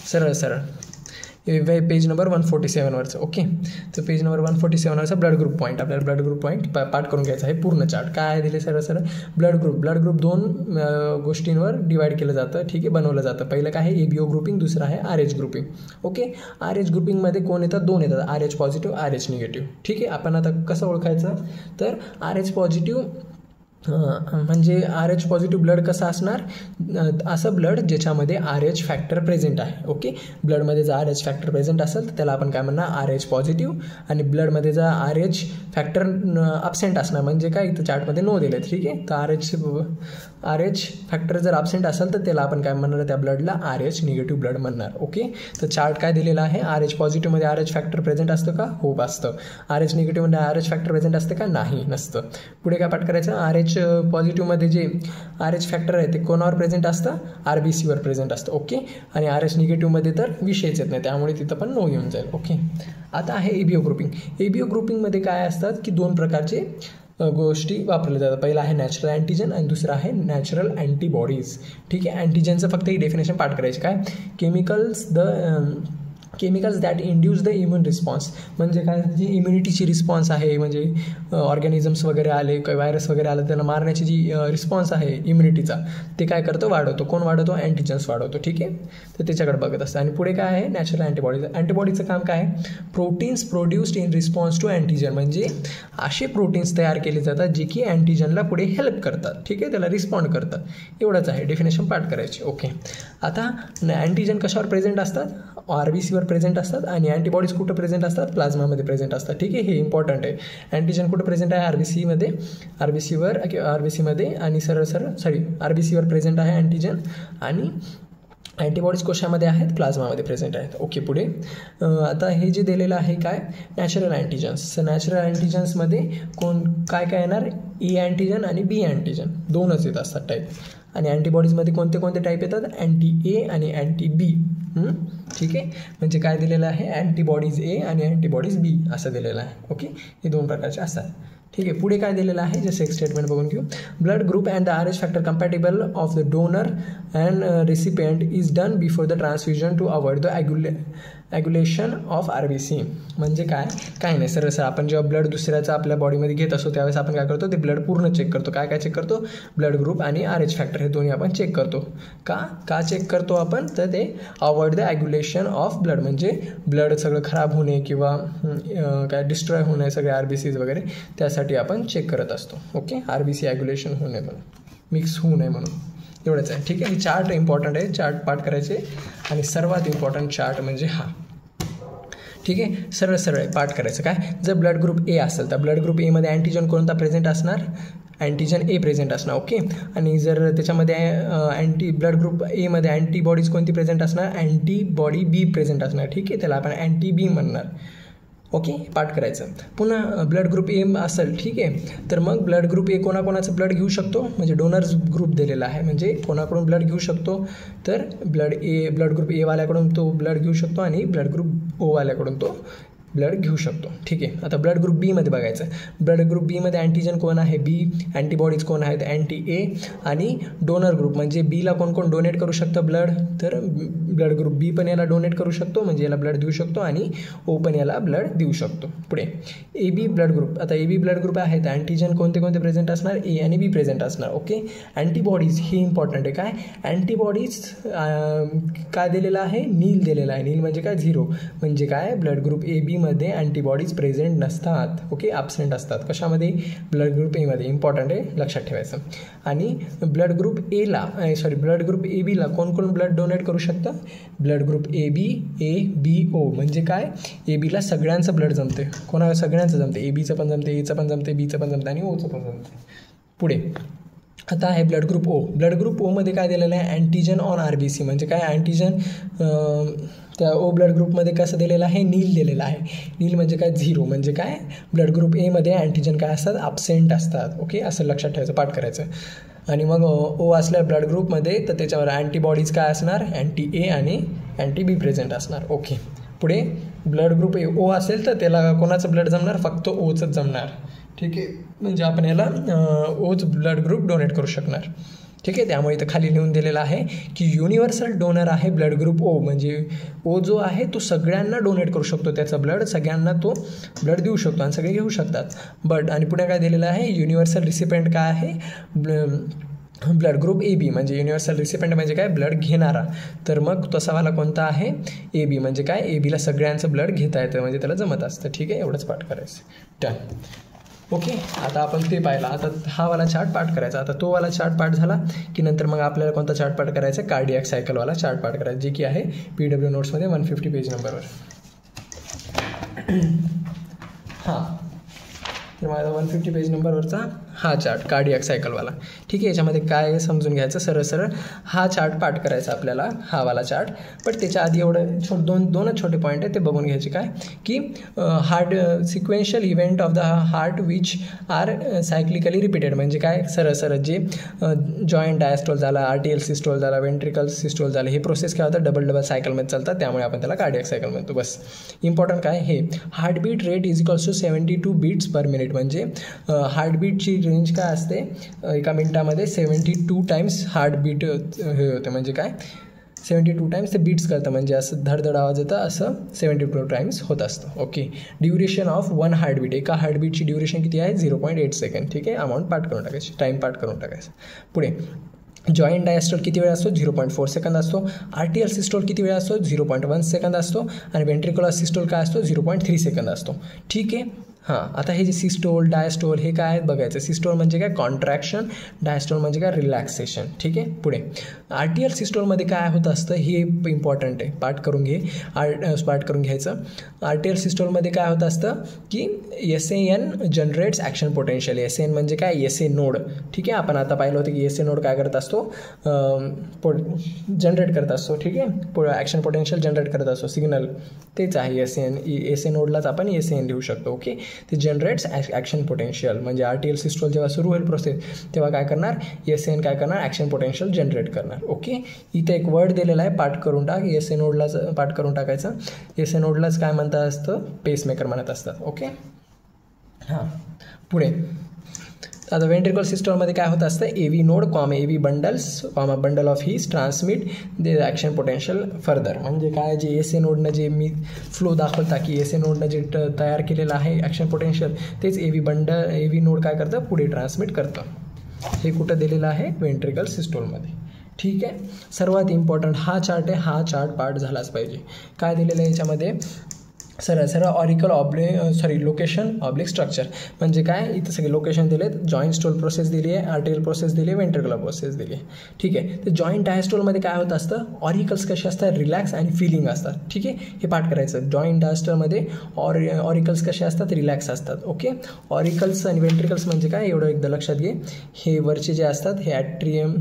[SPEAKER 1] सरळ पेज नंबर 147वरचं. ओके, तर पेज नंबर 147वरचा ब्लड ग्रुप पॉईंट, आपल्याला ब्लड ग्रुप पॉईंट पाठ करून घ्यायचा आहे. पूर्ण चार्ट काय आहे दिले सरळ ब्लड ग्रुप 2 गोष्टींवर डिवाईड केलं जातं. ठीक आहे, बनवलं जातं. पहिलं काय आहे ABO ग्रुपिंग, दुसरं आहे RH ग्रुपिंग. ओके, RH ग्रुपिंगमध्ये कोण येतात, 2 येतात, RH पॉझिटिव्ह, RH निगेटिव्ह. ठीक आहे, आपण आता कसं ओळखायचं, तर RH पॉझिटिव्ह म्हणजे RH पॉझिटिव्ह ब्लड कसं असणार, असं ब्लड ज्याच्यामध्ये RH फॅक्टर प्रेझेंट आहे. ओके, ब्लडमध्ये जर RH फॅक्टर प्रेझेंट असेल तर त्याला आपण काय म्हणणार, RH पॉझिटिव्ह. आणि ब्लडमध्ये जर RH फॅक्टर अब्सेंट असणार, म्हणजे काय इथं चार्टमध्ये नो दिले. ठीक आहे, तर RH फॅक्टर जर अब्सेंट असेल तर त्याला आपण काय म्हणणार, त्या ब्लडला RH निगेटिव्ह ब्लड म्हणणार. ओके, तर चार्ट काय दिलेला आहे, RH पॉझिटिव्हमध्ये RH फॅक्टर प्रेझेंट असतं का, हो असतं. RH निगेटिव्हमध्ये RH फॅक्टर प्रेझेंट असतं का, नाही, नसतं. पुढे काय पाठ करायचं, RH पॉझिटिव्हमध्ये जे RH फॅक्टर आहे ते कोणावर प्रेझेंट असतं, RBCवर प्रेझेंट असतं. ओके, आणि RH निगेटिव्हमध्ये तर विषयच येत नाही, त्यामुळे तिथं पण नो येऊन जाईल. ओके, आता आहे ABO ग्रुपिंग. ABO ग्रुपिंगमध्ये काय असतात की 2 प्रकारचे गोष्टी वापरल्या जातात. पहिला आहे नॅचरल अँटीजन आणि दुसरा आहे नॅचरल अँटीबॉडीज. ठीक आहे, अँटीजनचं फक्त ही डेफिनेशन पाठ करायची. काय, chemicals that induce the immune response, म्हणजे काय, जी इम्युनिटीची रिस्पॉन्स आहे, म्हणजे ऑर्गॅनिझम्स वगैरे आले, काही व्हायरस वगैरे आलं, त्यांना मारण्याची जी रिस्पॉन्स आहे इम्युनिटीचा, ते काय करतो, वाढवतो. कोण वाढवतो, अँटीजन्स वाढवतो. ठीक आहे, तर त्याच्याकडे बघत असतं. आणि पुढे काय आहे, नॅचरल अँटीबॉडीज. अँटीबॉडीचं काम काय आहे, proteins produced in response to antigen, म्हणजे असे प्रोटीन्स तयार केले जातात जे की अँटीजनला पुढे हेल्प करतात. ठीक आहे, त्याला रिस्पॉन्ड करतात. एवढंच आहे, डेफिनेशन पाठ करायची. ओके, आता अँटीजन कशावर प्रेझेंट असतात, RBCवर प्रेझेंट असतात. आणि अँटीबॉडीज कुठं प्रेझेंट असतात, प्लाझ्मामध्ये प्रेझेंट असतात. ठीक आहे, हे इम्पॉर्टंट आहे. अँटीजन कुठं प्रेझेंट आहे, RBCमध्ये आणि RBCवर प्रेझेंट आहे अँटीजन, आणि अँटीबॉडीज कोशामध्ये आहेत, प्लाझ्मामध्ये प्रेझेंट आहेत. ओके, पुढे आता हे जे दिलेलं आहे काय, नॅचरल अँटीजन्स. नॅचरल अँटीजन्समध्ये काय येणार, E अँटीजन आणि B अँटीजन, 2च येत असतात टाईप. आणि अँटीबॉडीजमध्ये कोणते टाईप येतात, अँटी-A आणि अँटी-B. ठीक आहे, म्हणजे काय दिलेलं आहे, अँटीबॉडीज A आणि अँटीबॉडीज B असं दिलेलं आहे. ओके, हे 2 प्रकारचे असतात. ठीक आहे, पुढे काय दिलेलं आहे, जसं एक स्टेटमेंट बघून घेऊ. Blood group and the RH factor compatible of the donor and recipient is done before the transfusion to avoid the agglutination of RBC. म्हणजे काय नाही, सरळ आपण जेव्हा ब्लड दुसऱ्याचा आपल्या बॉडीमध्ये घेत असतो त्यावेळेस आपण काय करतो, ते ब्लड पूर्ण चेक करतो. काय चेक करतो, ब्लड ग्रुप आणि RH फॅक्टर हे दोन्ही आपण चेक करतो. का चेक करतो आपण, तर ते avoid the agglutination of blood, म्हणजे ब्लड सगळं खराब होणे किंवा काय डिस्ट्रॉय होणे सगळे RBCs वगैरे, त्यासाठी आपण चेक करत असतो. ओके, RBC ॲग्युलेशन होऊ नये म्हणून, मिक्स होऊ नये म्हणून, एवढंच आहे. ठीक आहे, चार्ट इम्पॉर्टंट आहे, चार्ट पाठ करायचे. आणि सर्वात इम्पॉर्टंट चार्ट म्हणजे हा. ठीक आहे, सरळ पाठ करायचं. काय, जर ब्लड ग्रुप A असेल तर ब्लड ग्रुप Aमध्ये अँटीजन कोणता प्रेझेंट असणार, अँटीजन A प्रेझेंट असणार. ओके, आणि जर त्याच्यामध्ये ब्लड ग्रुप Aमध्ये अँटीबॉडीज कोणती प्रेझेंट असणार, अँटीबॉडी B प्रेझेंट असणार. ठीक आहे, त्याला आपण अँटी-B म्हणणार. ओके, पाठ करायचं. पुन्हा ब्लड ग्रुप A असेल, ठीक आहे, तर मग ब्लड ग्रुप A कोणाकोणाचं ब्लड घेऊ शकतो, म्हणजे डोनर्स ग्रुप दिलेला आहे, म्हणजे कोणाकडून ब्लड घेऊ शकतो, तर ब्लड ग्रुप A वाल्याकडून तो ब्लड घेऊ शकतो आणि ब्लड ग्रुप O वाल्याकडून तो ब्लड घेऊ शकतो. ठीक आहे, आता ब्लड ग्रुप Bमध्ये बघायचं. ब्लड ग्रुप Bमध्ये अँटीजन कोण आहे, B, अँटीबॉडीज कोण आहेत, अँटी-A, आणि डोनर ग्रुप म्हणजे Bला कोण डोनेट करू शकतं ब्लड, तर ब्लड ग्रुप B पण याला डोनेट करू शकतो, म्हणजे याला ब्लड देऊ शकतो, आणि O पण याला ब्लड देऊ शकतो. पुढे AB ब्लड ग्रुप. आता AB ब्लड ग्रुप आहे तर अँटीजन कोणते प्रेझेंट असणार, A आणि B प्रेझेंट असणार. ओके, अँटीबॉडीज ही इम्पॉर्टंट आहे. काय, अँटीबॉडीज काय दिलेलं आहे, नील दिलेला आहे. नील म्हणजे काय, 0, म्हणजे काय, ब्लड ग्रुप AB मध्ये अँटीबॉडीज प्रेझेंट नसतात. ओके, ॲब्सेंट असतात. कशामध्ये, ब्लड ग्रुप Aमध्ये. इम्पॉर्टंट आहे, लक्षात ठेवायचं. आणि ब्लड ग्रुप AB ला कोण ब्लड डोनेट करू शकतं, ब्लड ग्रुप ABO, म्हणजे काय, ABला सगळ्यांचं ब्लड जमते, सगळ्यांचं जमते, ABचं पण जमते, Aचं पण जमते, Bचं पण जमते आणि Oचं पण जमते. पुढे आता आहे blood group O. Blood group Oमध्ये काय दिलेलं आहे, अँटीजन ऑन RBC, म्हणजे काय, अँटीजन त्या O ब्लड ग्रुपमध्ये कसं दिलेलं आहे, नील दिलेलं आहे. नील म्हणजे काय, 0, म्हणजे काय, ब्लड ग्रुप Aमध्ये अँटीजन काय असतात, ॲब्सेंट असतात. ओके, असं लक्षात ठेवायचं, पाठ करायचं. आणि मग O असल्या ब्लड ग्रुपमध्ये तर त्याच्यावर अँटीबॉडीज काय असणार, अँटी-A आणि अँटी-B प्रेझेंट असणार. ओके, पुढे ब्लड ग्रुप O असेल तर त्याला कोणाचं ब्लड जमणार, फक्त Oचंच जमणार. ठीक आहे, म्हणजे आपण याला Oच ब्लड ग्रुप डोनेट करू शकणार. ठीक आहे. त्यामुळे इथं खाली लिहून दिलेलं आहे की युनिव्हर्सल डोनर आहे ब्लड ग्रुप ओ, म्हणजे ओ जो आहे तो सगळ्यांना डोनेट करू शकतो, त्याचा ब्लड सगळ्यांना तो ब्लड देऊ शकतो आणि सगळे घेऊ शकतात. बट आणि पुढे काय दिलेलं आहे, युनिव्हर्सल रिसिपेंट काय आहे, ब्लड ग्रुप ए बी, म्हणजे युनिव्हर्सल रिसिपेंट म्हणजे काय, ब्लड घेणारा. तर मग तसा वाला कोणता आहे, ए बी, म्हणजे काय, ए बीला सगळ्यांचं ब्लड घेता येतं, म्हणजे त्याला जमत असतं. ठीक आहे, एवढंच पाठ करायचं. डन. ओके, आता आपण ते पाहिला. आता हा वाला चार्ट पाठ करायचा. आता तो वाला चार्ट पाठ झाला की नंतर मग आपल्याला कोणता चार्ट पाठ करायचा, कार्डियक सायकलवाला चार्ट पाठ करायचा, जे की आहे PW नोट्समध्ये 150 पेज नंबरवर. हां, तर माझा 150 पेज नंबरवरचा हा चार्ट कार्डियक सायकलवाला. ठीक आहे, याच्यामध्ये काय समजून घ्यायचं, सरळ सरळ हा चार्ट पाठ करायचा आपल्याला, हा वाला चार्ट. पण त्याच्या आधी एवढं दोनच छोटे पॉईंट आहेत, ते बघून घ्यायचे. काय की heart sequential event of the heart which are cyclically repeated, म्हणजे काय, सरळ सरळ जे जॉईंट डायस्टोल झाला, RTL सिस्टोल झाला, वेंट्रिकल सिस्टोल झाला, हे प्रोसेस काय होतं, डबल सायकलमध्ये चालतात, त्यामुळे आपण त्याला कार्डियक सायकल म्हणतो. बस इम्पॉर्टंट काय, हे heartbeat rate is equals to 72 beats per minute, म्हणजे हार्टबीटची रेंज काय असते, एका मिनिटामध्ये 72 टाइम्स हार्टबीट हे होते, म्हणजे काय 72 टाइम्स ते बीट्स करतं, म्हणजे असं धडधड आवाज येतं, असं 72 टाइम्स होत असतं. Okay, duration of one heartbeat, एका हार्टबीटची ड्युरेशन किती आहे, 0.8 सेकंड. ठीक आहे, अमाऊंट पाठ करून टाकायची, टाईम पाठ करून टाकायचं. पुढे जॉईंट डायस्टोल किती वेळ असतो, 0.4 सेकंद असतो. RTL सिस्टोल किती वेळ असतो, 0.1 सेकंद असतो. आणि वेंट्रिक्युलर सिस्टोल काय असतो, 0.3 सेकंद असतो. ठीक आहे. हां, आता हे जे सिस्टोल डायस्टोल हे काय आहेत बघायचं. सिस्टोल म्हणजे काय, कॉन्ट्रॅक्शन, डायस्टोल म्हणजे काय, रिलॅक्सेशन. ठीक आहे. पुढे RTL सिस्टोलमध्ये काय होत असतं, हे इम्पॉर्टंट आहे, पाठ करून घ्यायचं. RTL सिस्टोलमध्ये काय होत असतं की SAN generates action potential. SAN म्हणजे काय, SA नोड. ठीक आहे, आपण आता पाहिलं होतं की SA नोड काय करत असतो, जनरेट करत असतो. ठीक आहे, ॲक्शन पोटेन्शियल जनरेट करत असतो, सिग्नल तेच आहे SAN. SA नोडलाच आपण SAN लिहू शकतो. ओके, ते जनरेट्स ॲक्शन पोटेन्शियल, म्हणजे RTL सिस्टोल जेव्हा सुरू होईल प्रोसेस तेव्हा काय करणार, SAN काय करणार, ॲक्शन पोटेन्शियल जनरेट करणार. ओके, इथं एक वर्ड दिलेला आहे, पाठ करून टाक. SA नोडलाच पाठ करून टाकायचं. SA नोडलाच काय म्हणतात असतं, पेसमेकर म्हणत असतात. ओके. हां, पुढे आता वेंट्रिकल सिस्टममध्ये काय होत असतं, AV node AV bundles bundle of his transmit the action potential further, म्हणजे काय, जे SA नोडनं जे मी फ्लो दाखवता की SA नोडनं जे तयार केलेलं आहे ॲक्शन पोटेन्शियल, तेच AV नोड काय करतं, पुढे ट्रान्समिट करतं. हे कुठं दिलेलं आहे, वेंट्रिकल सिस्टोलमध्ये. ठीक आहे, सर्वात इम्पॉर्टंट हा चार्ट आहे, हा चार्ट पाठ झालाच पाहिजे. काय दिलेलं आहे याच्यामध्ये, सरळ ऑरिकल लोकेशन ऑब्लिक स्ट्रक्चर, म्हणजे काय, इथं सगळे लोकेशन दिलेत. जॉईंट स्टोल प्रोसेस दिली आहे, RTL प्रोसेस दिली आहे, वेंट्रिकुलर प्रोसेस दिली आहे. ठीक आहे, तर जॉईंट डायस्टोलमध्ये काय होत असतं, ऑरिकल्स कसे असतात, रिलॅक्स आणि फिलिंग असतात. ठीक आहे, हे पाठ करायचं. जॉईंट डायस्टोलमध्ये ऑरिकल्स कसे असतात, रिलॅक्स असतात. ओके, ऑरिकल्स आणि वेंट्रिकल्स म्हणजे काय, एवढं एकदा लक्षात घे. हे वरचे जे असतात हे ॲट्रियम,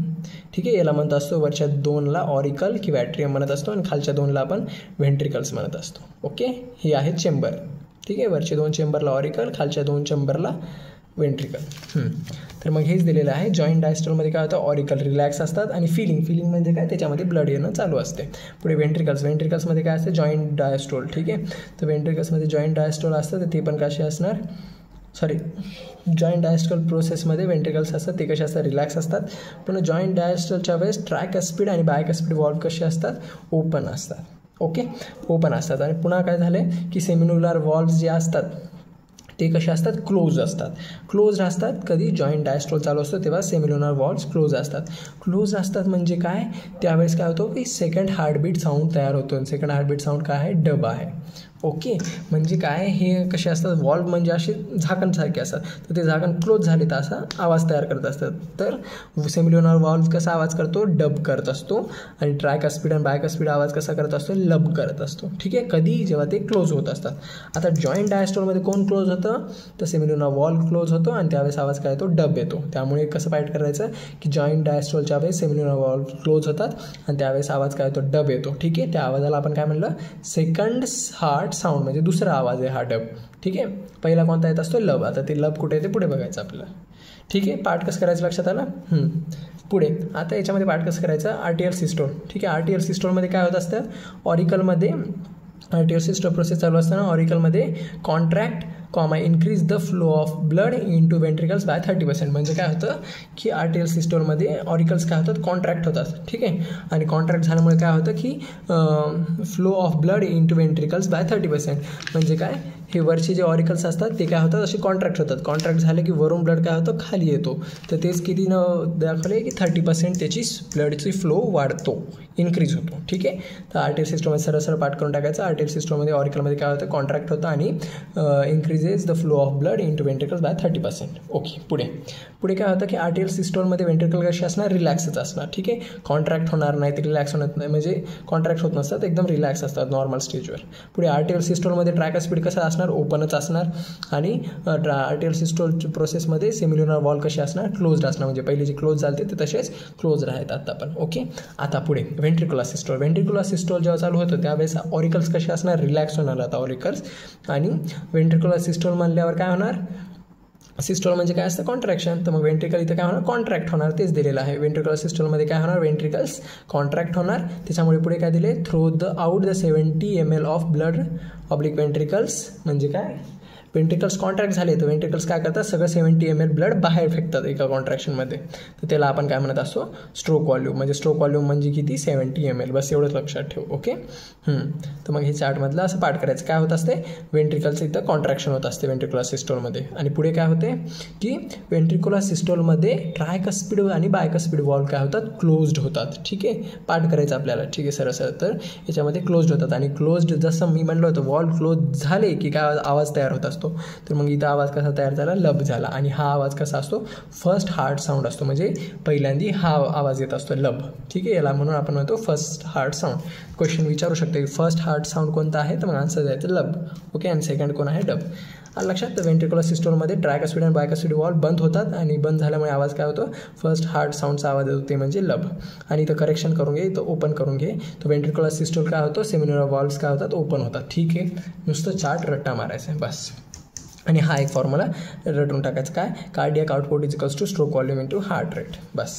[SPEAKER 1] ठीक आहे, याला म्हणत असतो, वरच्या 2ला ऑरिकल किंवा ॲट्रियम म्हणत असतो, आणि खालच्या 2ला आपण व्हेंट्रिकल्स म्हणत असतो. ओके, हे आहे चेंबर. ठीक आहे, वरचे 2 चेंबरला ऑरिकल, खालच्या 2 चेंबरला वेंट्रिकल. तर मग हेच दिलेलं आहे. जॉईंट डायस्टोलमध्ये काय होतं, ऑरिकल रिलॅक्स असतात, आणि फिलिंग म्हणजे काय, त्याच्यामध्ये ब्लड येणं चालू असते. पुढे वेंट्रिकल्समध्ये काय असते, जॉईंट डायस्टोल. ठीक आहे, तर वेंट्रिकल्समध्ये जॉईंट डायस्टोल असतं, तर ते पण कसे असणार, जॉईंट डायस्टोल प्रोसेसमध्ये वेंट्रिकल्स असतात, ते कसे असतात, रिलॅक्स असतात. पण जॉईंट डायस्टोलच्या वेळेस ट्रायकस्पिड आणि बायकस्पिड वॉल्व कसे असतात, ओपन असतात. ओके, ओपन असतात. आणि पुन्हा काय झालं की सेमिन्युलर वॉल्व्स जे असतात ते कसे असतात, क्लोज असतात. कधी जॉईंट डायस्टोल चालू असतो तेव्हा सेमिन्युलर वॉल्व्स क्लोज असतात. म्हणजे काय, त्यावेळेस काय होतं की सेकंड हार्टबीट साऊंड तयार होतो. सेकंड हार्टबीट साऊंड काय आहे, डब आहे. ओके, म्हणजे काय, हे कसे असतात, वॉल्व म्हणजे असे झाकणसारखे असतात, तर ते झाकण क्लोज झाले तर असा आवाज तयार करत असतात. तर सेमिन्युलर वॉल्व कसा आवाज करतो, डब करत असतो. आणि ट्रायकस्पिड आणि बायकस्पिड आवाज कसा करत असतो, लब करत असतो. ठीक आहे, कधी, जेव्हा ते क्लोज होत असतात. आता जॉईंट डायस्टोलमध्ये कोण क्लोज होतं, तर सेमिन्युलर वॉल्व क्लोज होतो, आणि त्यावेळेस आवाज काय येतो, डब येतो. त्यामुळे कसं पाठ करायचं की जॉईंट डायस्टोलच्या वेळेस सेमिन्युलर वॉल्व क्लोज होतात, आणि त्यावेळेस आवाज काय येतो, डब येतो. ठीक आहे, त्या आवाजाला आपण काय म्हणलं, सेकंड हार्ट साऊंड, म्हणजे दुसरा आवाज आहे हा डब. ठीक आहे, पहिला कोणता येत असतो, लब. आता ते लब कुठे येते, पुढे बघायचं आपल्याला. ठीक आहे, पाठ कसं करायचं लक्षात आलं. पुढे आता याच्यामध्ये पाठ कसं करायचं, RTL सिस्टोल. ठीक आहे, RTL सिस्टोलमध्ये काय होत असतं, ऑरिकलमध्ये RTL सिस्टोल प्रोसेस चालू असताना ऑरिकलमध्ये comma increase the flow of blood in to ventricles by 30%. म्हणजे काय होतं की आर्टिरियल सिस्टोलमध्ये ऑरिकल्स काय होतात, कॉन्ट्रॅक्ट होतात. ठीक आहे, आणि कॉन्ट्रॅक्ट झाल्यामुळे काय होतं की flow of blood in to ventricles by 30%. म्हणजे काय, हे वरचे जे ऑरिकल्स असतात ते काय होतात, असे कॉन्ट्रॅक्ट होतात. कॉन्ट्रॅक्ट झाले की वरून ब्लड काय होतं, खाली येतो. तर तेच किती दाखवले की 30% त्याची ब्लडची फ्लो वाढतो, इन्क्रीज होतो. ठीक आहे, तर आर्टिरियल सिस्टममध्ये सरळ पाठ करून टाकायचं. आर्टिरियल सिस्टममध्ये ऑरिकलमध्ये काय होतं, कॉन्ट्रॅक्ट होतं आणि increases the flow of blood in to ventricles by 30%. Okay, पुढे काय होतं की आर्टिरियल सिस्टममध्ये वेंट्रिकल कसे असणार, रिलॅक्सच असणार. ठीक आहे, कॉन्ट्रॅक्ट होणार नाही, ते रिलॅक्स होत नाही, म्हणजे कॉन्ट्रॅक्ट होत नसतात, एकदम रिलॅक्स असतात नॉर्मल स्टेजवर. पुढे आर्टिरियल सिस्टममध्ये ट्रॅकोस्पिड कसं असणार, ओपनच असणार. आणि आर्टिरियल सिस्टोल प्रोसेसमध्ये सेम्युलर वॉल कसे असणार, क्लोज्ड असणार. म्हणजे पहिले जे क्लोज झाले ते तसेच क्लोज राहतात आता पण. ओके, आता पुढे वेंट्रिकुलर सिस्टोल. वेंट्रिकुलर सिस्टोल जेव्हा चालू होतं त्यावेळेस ऑरिकल्स कसे असणार, रिलॅक्स होणार आता ऑरिकल्स. आणि वेंट्रिकुलर सिस्टोल म्हणल्यावर काय होणार, सिस्टोल म्हणजे काय असतं, कॉन्ट्रॅक्शन. तर मग वेंट्रिकल इथं काय होणार, कॉन्ट्रॅक्ट होणार, तेच दिलेलं आहे. वेंट्रिकुलर सिस्टोलमध्ये काय होणार, वेंट्रिकल्स कॉन्ट्रॅक्ट होणार. त्याच्यामुळे पुढे काय दिले, throw the out the 70 ml of blood oblique ventricles. म्हणजे काय, वेंट्रिकल्स कॉन्ट्रॅक्ट झाले तर वेंट्रिकल्स काय करतात, सगळं 70 ml ब्लड बाहेर फेकतात एका कॉन्ट्रॅक्शनमध्ये. तर त्याला आपण काय म्हणत असतो, स्ट्रोक व्हॉल्यूम. म्हणजे स्ट्रोक व्हॉल्यूम म्हणजे किती, 70 ml. बस एवढंच लक्षात ठेव. ओके, तर मग हे चार्टमधलं असं पाठ करायचं. काय होत असते, वेंट्रिकल्स इथं कॉन्ट्रॅक्शन होत असते वेंट्रिकुलर सिस्टोलमध्ये. आणि पुढे काय होते की वेंट्रिकुलर सिस्टोलमध्ये ट्रायकस्पिड आणि बायकस्पिड वॉल्व काय होतात, क्लोज्ड होतात. ठीक आहे, पाठ करायचं आपल्याला. ठीक आहे, सरळ तर याच्यामध्ये क्लोज्ड होतात. आणि क्लोज्ड जसं मी म्हणलं होतं, वॉल्व क्लोज झाले की काय आवाज तयार होत असतो. तर मग इथं आवाज कसा तयार झाला, लब झाला. आणि हा आवाज कसा असतो, फर्स्ट हार्ट साऊंड असतो. म्हणजे पहिल्यांदी हा आवाज येत असतो, लब. ठीक आहे, याला म्हणून आपण म्हणतो फर्स्ट हार्ट साऊंड. क्वेश्चन विचारू शकते की फर्स्ट हार्ट साऊंड कोणता आहे, तर मग आन्सर द्यायचं लब. ओके, आणि सेकंड कोण आहे, डब. लक्षात, वेंट्रिकुलर सिस्टोलमध्ये ट्रायकस्पिड आणि बायकस्पिड वॉल्व बंद होतात आणि बंद झाल्यामुळे आवाज काय होतो, फर्स्ट हार्ट साऊंडचा आवाज येतो, ते म्हणजे लब. आणि इथं करेक्शन करून घे, इथं ओपन करून घे. तर वेंट्रिकुलर सिस्टोल काय होतं, सेम्युलर वॉल्व्स काय होतात, ओपन होतात. ठीक आहे, नुसतं चार्ट रट्टा मारायचं आहे बस. आणि हा एक फॉर्म्युला रटून टाकायचा, काय, cardiac output equals to stroke volume into heart rate. बस.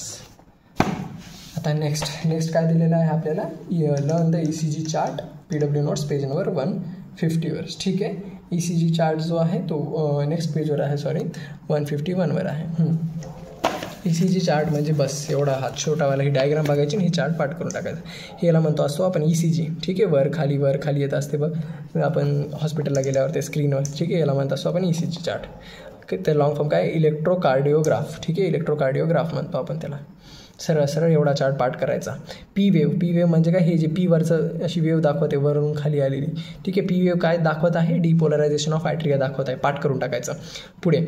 [SPEAKER 1] आता नेक्स्ट काय दिलेलं आहे आपल्याला, learn the ECG chart, PW notes page number 151वर. ठीक आहे, ECG चार्ट जो आहे तो नेक्स्ट पेजवर आहे, सॉरी 151वर आहे. ECG चार्ट म्हणजे बस एवढा हात छोटावाला, ही डायग्राम बघायची आणि ही चार्ट पाठ करून टाकायचं. याला म्हणतो असतो आपण ECG. ठीक आहे, वर खाली येत असते बघ आपण हॉस्पिटलला गेल्यावर ते स्क्रीनवर. ठीक आहे, याला म्हणतो असतो आपण ECG चार्ट. ते लॉंग फॉर्म काय, इलेक्ट्रोकार्डिओग्राफ. ठीक आहे, इलेक्ट्रोकार्डिओग्राफ म्हणतो आपण त्याला. सरळ एवढा चार्ट पाठ करायचा. पी वेव्ह म्हणजे काय, हे जे पी वरचं अशी वेव्ह दाखवते वरून खाली आलेली. ठीक आहे, पी वेव्ह काय दाखवत आहे, डिपोलरायझेशन ऑफ ॲट्रिया दाखवत आहे. पाठ करून टाकायचं. पुढे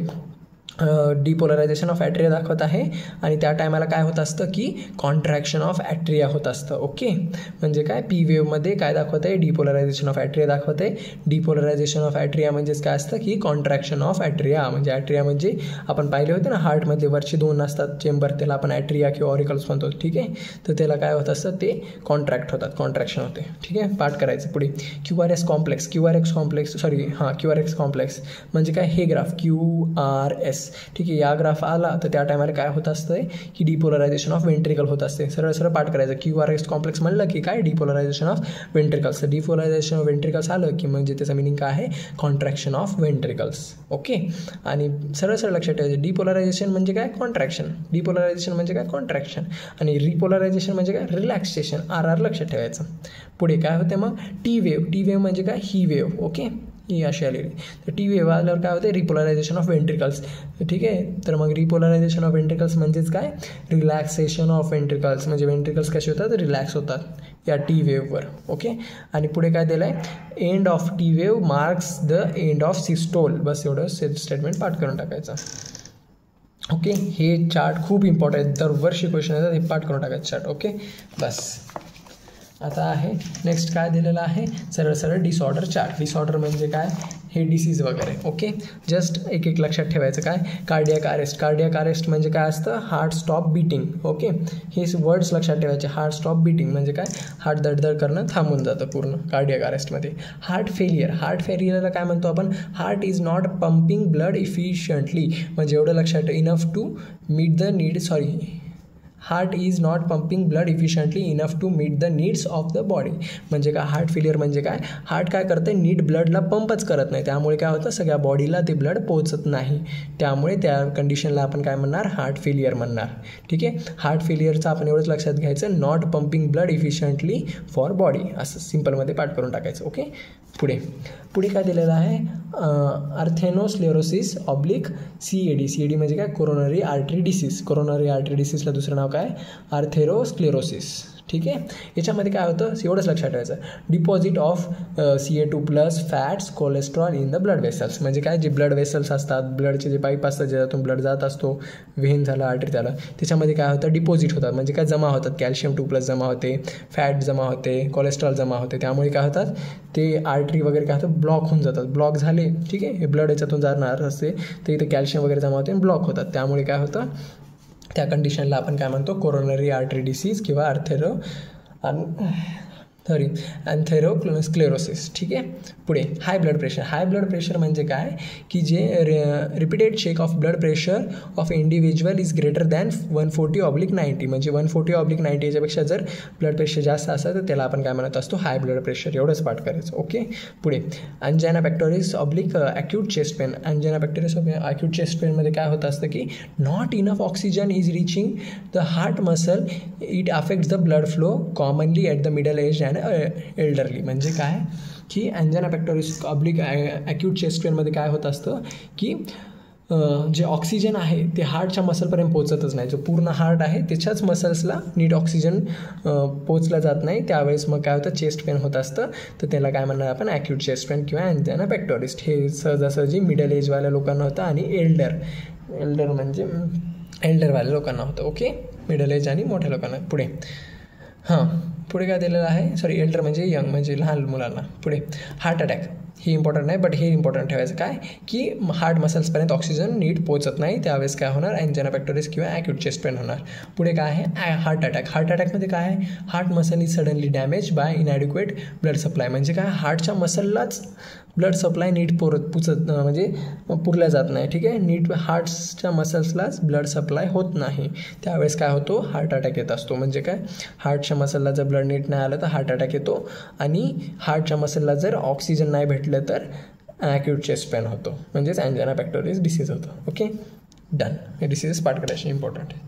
[SPEAKER 1] डिपोलरायझेशन ऑफ ॲट्रिया दाखवत आहे आणि त्या टायमाला काय होत असतं की कॉन्ट्रॅक्शन ऑफ ॲट्रिया होत असतं. ओके, म्हणजे काय, पी वेव्हमध्ये काय दाखवत आहे, डिपोलरायझेशन ऑफ ॲट्रिया दाखवत आहे. डिपोलरायझेशन ऑफ ॲट्रिया म्हणजेच काय असतं की कॉन्ट्रॅक्शन ऑफ ॲट्रिया. म्हणजे ॲट्रिया म्हणजे आपण पाहिले होते ना, हार्टमध्ये वरचे 2 असतात चेंबर, त्याला आपण ॲट्रिया किंवा ऑरिकल्स म्हणतो. ठीक आहे, तर त्याला काय होत असतं, ते कॉन्ट्रॅक्ट होतात, कॉन्ट्रॅक्शन होते. ठीक आहे, पाठ करायचं. पुढे QRS कॉम्प्लेक्स म्हणजे काय, हे ग्राफ QRS. ठीक आहे, या ग्राफ आला तर त्या टायमाला काय होत असतं की डिपोलरायझेशन ऑफ वेंट्रिकल होत असते. सरळ पाठ करायचं. QRS कॉम्प्लेक्स म्हणलं की काय, डिपोलरायझेशन ऑफ वेंट्रिकल्स. डिपोलरायझेशन ऑफ वेंट्रिकल्स आलं की म्हणजे त्याचं मिनिंग काय आहे, कॉन्ट्रॅक्शन ऑफ वेंट्रिकल्स. ओके, आणि सरळ लक्षात ठेवायचं, डिपोलरायझेशन म्हणजे काय, कॉन्ट्रॅक्शन. डिपोलरायझेशन म्हणजे काय, कॉन्ट्रॅक्शन. आणि रिपोलरायझेशन म्हणजे काय, रिलॅक्सेशन. RR लक्षात ठेवायचं. पुढे काय होते मग, टी वेव्ह म्हणजे काय, ही वेव्ह. ओके, ही अशी आलेली. तर टी वेव्ह आल्यावर काय होते, रिपोलरायझेशन ऑफ वेंट्रिकल्स. ठीक आहे, तर मग रिपोलरायझेशन ऑफ वेंट्रिकल्स म्हणजेच काय, रिलॅक्सेशन ऑफ वेंट्रिकल्स. म्हणजे वेंट्रिकल्स कसे होतात, रिलॅक्स होतात या टी वेव्हवर. ओके, आणि पुढे काय दिलं आहे, end of T wave marks the end of systole. बस एवढं स्टेटमेंट पाठ करून टाकायचं. ओके, हे चार्ट खूप इम्पॉर्टंट आहे, दरवर्षी क्वेश्चन येतात, हे पाठ करून टाकायचं चार्ट. ओके, बस. आता आहे नेक्स्ट काय दिलेलं आहे, सरळ डिसऑर्डर चार्ट. डिसऑर्डर म्हणजे काय, हे डिसीज वगैरे. ओके, जस्ट एक लक्षात ठेवायचं. काय, कार्डियक अरेस्ट म्हणजे काय असतं, हार्ट स्टॉप बीटिंग. ओके, हे वर्ड्स लक्षात ठेवायचे. हार्ट स्टॉप बीटिंग म्हणजे काय, हार्ट धडधड करणं थांबून जातं पूर्ण कार्डियक अरेस्टमध्ये. हार्ट फेलियरला काय म्हणतो आपण, heart is not pumping blood efficiently. म्हणजे एवढं लक्षात ठेव, enough to meet the need, heart is not pumping blood efficiently enough to meet the needs of the body. म्हणजे काय हार्ट फेलियर म्हणजे काय, हार्ट काय करते नीट ब्लडला पंपच करत नाही, त्यामुळे काय होतं सगळ्या बॉडीला ते ब्लड पोहोचत नाही, त्यामुळे त्या कंडिशनला आपण काय म्हणणार हार्ट फेलियर म्हणणार. ठीक आहे, हार्ट फेलियरचं आपण एवढंच लक्षात घ्यायचं, not pumping blood efficiently for body, असं सिम्पलमध्ये पाठ करून टाकायचं. ओके, पुढे काय दिलेलं आहे, अर्थेनोस्क्लेरोसिस ऑब्लिक CAD. CAD म्हणजे काय, coronary artery disease. Coronary artery डिसीजला दुसरं नाव काय, अर्थेरोस्क्लेरोसिस. ठीक आहे, याच्यामध्ये काय होतं एवढंच लक्षात ठेवायचं, deposit of Ca2+ fats cholesterol in the blood vessels. म्हणजे काय, जे ब्लड वेसल्स असतात, ब्लडचे जे पाईप असतात ज्याच्यातून ब्लड जात असतो, व्हेन झालं आर्टरी झालं, त्याच्यामध्ये काय होतं डिपॉझिट होतात. म्हणजे काय जमा होतात, कॅल्शियम 2+ जमा होते, फॅट जमा होते, कोलेस्ट्रॉल जमा होते, त्यामुळे काय होतात ते आर्टरी वगैरे काय होतं ब्लॉक होऊन जातात. ब्लॉक झाले, ठीक आहे, हे ब्लड याच्यातून जाणार असते तर इथे कॅल्शियम वगैरे जमा होते आणि ब्लॉक होतात, त्यामुळे काय होतं त्या कंडिशनला आपण काय म्हणतो कोरोनरी आर्टरी डिसीज किंवा अँथेरोस्क्लेरोसिस. ठीक आहे, पुढे high blood pressure. High blood pressure म्हणजे काय की जे repeated check of blood pressure of individual is greater than 140/90. म्हणजे 140/90 याच्यापेक्षा जर ब्लड प्रेशर जास्त असेल तर त्याला आपण काय म्हणत असतो हाय ब्लड प्रेशर. एवढंच पाठ करायचं. ओके, पुढे angina pectoris oblique acute chest pain. Angina pectoris acute chest पेनमध्ये काय होत असतं की not enough oxygen is reaching the heart muscle, it affects the blood flow commonly at the middle age and elderly. म्हणजे काय की angina pectoris oblique acute chest पेनमध्ये काय होत असतं की जे ऑक्सिजन आहे ते हार्टच्या मसलपर्यंत पोचतच नाही. जो पूर्ण हार्ट आहे त्याच्याच मसल्सला नीट ऑक्सिजन पोचला जात नाही, त्यावेळेस मग काय होतं चेस्ट पेन होत असतं. तर त्याला काय म्हणणार आपण ॲक्यूट चेस्ट पेन किंवा अँजायना पेक्टोरिस. हे सहजासहजी मिडल एजवाल्या लोकांना होतं आणि एल्डर म्हणजे एल्डरवाल्या लोकांना होतं. ओके, मिडल एज आणि मोठ्या लोकांना. पुढे काय दिलेलं आहे, एल्डर म्हणजे यंग म्हणजे लहान मुलांना. पुढे हार्ट अटॅक. हे इम्पॉर्टंट नाही बट हे इम्पॉर्टंट ठेवायचं काय की हार्ट मसल्सपर्यंत ऑक्सिजन नीट पोचत नाही, त्यावेळेस काय होणार अँजायना पेक्टोरिस किंवा ॲक्यूट चेस्ट पेन होणार. पुढे काय आहे हार्ट अटॅक. हार्ट अटॅकमध्ये काय आहे, heart muscle is suddenly damage by inadequate blood supply. म्हणजे काय हार्टच्या मसललाच ब्लड सप्लाय नीट म्हणजे पुरल्या जात नाही. ठीक आहे, नीट हार्ट्सच्या मसल्सलाच ब्लड सप्लाय होत नाही, त्यावेळेस काय होतो हार्ट अटॅक येत असतो. म्हणजे काय हार्टच्या मसलला जर ब्लड नीट नाही आलं तर हार्ट अटॅक येतो आणि हार्टच्या मसलला जर ऑक्सिजन नाही भेटलं तर ॲक्यूट चेस्ट पेन होतो, म्हणजेच अँजायना पेक्टोरिस डिसीज होतो. Okay, done. हे डिसीजेस पाठ करायचे इम्पॉर्टंट आहे.